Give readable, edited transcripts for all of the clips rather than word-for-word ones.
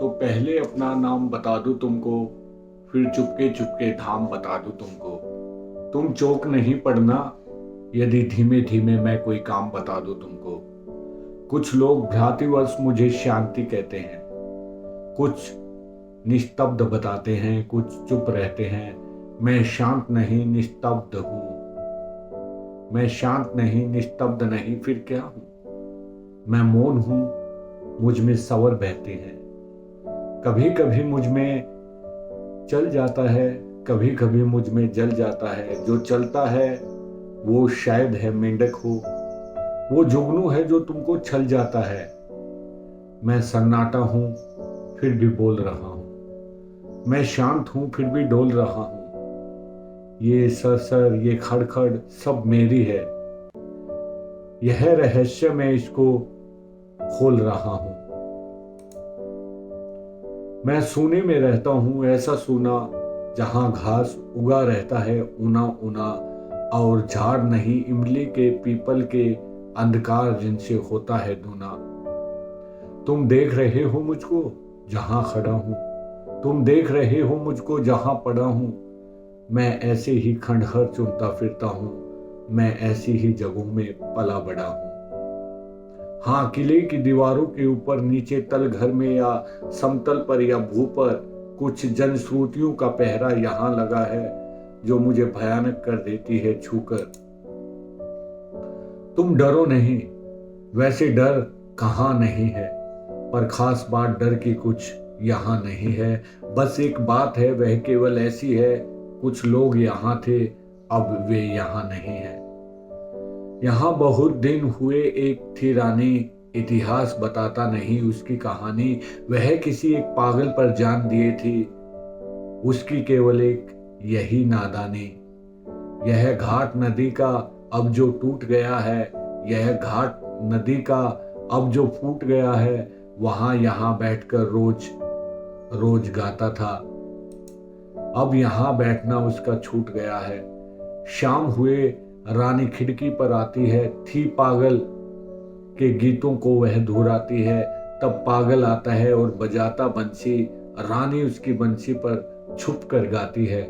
तो पहले अपना नाम बता दूं तुमको, फिर चुपके चुपके धाम बता दूं तुमको। तुम चौक नहीं पड़ना यदि धीमे धीमे मैं कोई काम बता दूं तुमको। कुछ लोग भ्रांतिवश मुझे शांति कहते हैं, कुछ निस्तब्ध बताते हैं, कुछ चुप रहते हैं। मैं शांत नहीं निस्तब्ध हूं, मैं शांत नहीं निस्तब्ध नहीं, फिर क्या हूं? मैं मौन हूं, मुझ में स्वर बहते हैं। कभी कभी मुझ में चल जाता है, कभी कभी मुझ में जल जाता है। जो चलता है वो शायद है मेंढक हो, वो जुगनू है जो तुमको छल जाता है। मैं सन्नाटा हूं फिर भी बोल रहा हूं, मैं शांत हूं फिर भी डोल रहा हूं। ये सरसर ये खड़खड़ सब मेरी है, यह रहस्य मैं इसको खोल रहा हूं। मैं सूने में रहता हूं, ऐसा सूना जहां घास उगा रहता है ऊना ऊना, और झाड़ नहीं इमली के पीपल के अंधकार जिनसे होता है दूना। तुम देख रहे हो मुझको जहां खड़ा हूं, तुम देख रहे हो मुझको जहां पड़ा हूं। मैं ऐसे ही खंडहर चुनता फिरता हूं, मैं ऐसी ही जगहों में पला बड़ा हूं। हाँ, किले की दीवारों के ऊपर नीचे तल घर में या समतल पर या भू पर कुछ जनश्रुतियों का पहरा यहां लगा है, जो मुझे भयानक कर देती है छूकर। तुम डरो नहीं, वैसे डर कहाँ नहीं है, पर खास बात डर की कुछ यहाँ नहीं है। बस एक बात है, वह केवल ऐसी है, कुछ लोग यहाँ थे अब वे यहाँ नहीं है। यहाँ बहुत दिन हुए एक थी रानी, इतिहास बताता नहीं उसकी कहानी। वह किसी एक पागल पर जान दिए थी, उसकी केवल एक यही नादानी। यह घाट नदी का अब जो टूट गया है, यह घाट नदी का अब जो फूट गया है, वहां यहाँ बैठकर रोज रोज गाता था। अब यहाँ बैठना उसका छूट गया है। शाम हुए रानी खिड़की पर आती है, थी पागल के गीतों को वह दोहराती है। तब पागल आता है और बजाता बंसी, रानी उसकी बंसी पर छुप कर गाती है।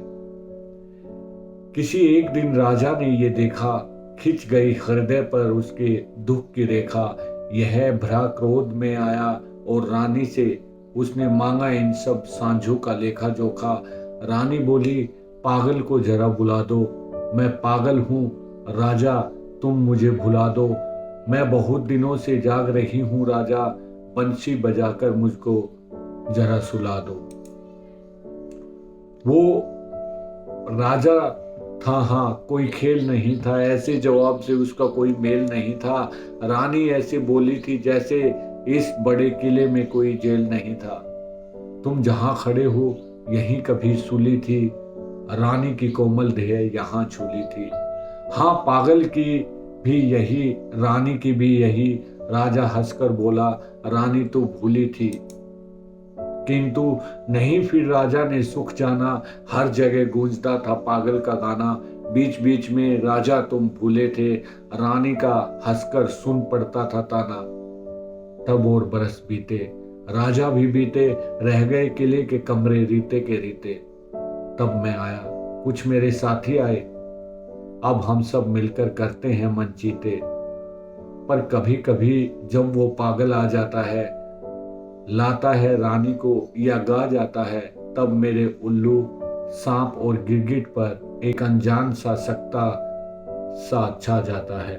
किसी एक दिन राजा ने ये देखा, खिंच गई हृदय पर उसके दुख की रेखा। यह भरा क्रोध में आया और रानी से उसने मांगा इन सब सांझों का लेखा जोखा। रानी बोली, पागल को जरा बुला दो, मैं पागल हूं राजा, तुम मुझे भुला दो। मैं बहुत दिनों से जाग रही हूं राजा, बंसी बजाकर मुझको जरा सुला दो। वो राजा था, हाँ, कोई खेल नहीं था, ऐसे जवाब से उसका कोई मेल नहीं था। रानी ऐसे बोली थी जैसे इस बड़े किले में कोई जेल नहीं था। तुम जहां खड़े हो यहीं कभी सूली थी, रानी की कोमल देह यहां छूली थी। हाँ, पागल की भी यही, रानी की भी यही। राजा हंसकर बोला, रानी तो भूली थी, किंतु नहीं, फिर राजा ने सुख जाना। हर जगह गूंजता था पागल का गाना। बीच बीच में राजा तुम भूले थे, रानी का हंसकर सुन पड़ता था ताना। तब और बरस बीते, राजा भी बीते, रह गए किले के कमरे रीते के रीते। तब मैं आया, कुछ मेरे साथी आए, अब हम सब मिलकर करते हैं मन जीते। पर कभी कभी जब वो पागल आ जाता है, लाता है रानी को या गा जाता है, तब मेरे उल्लू, सांप और गिरगिट पर एक अनजान सा सकता सा छा जाता है।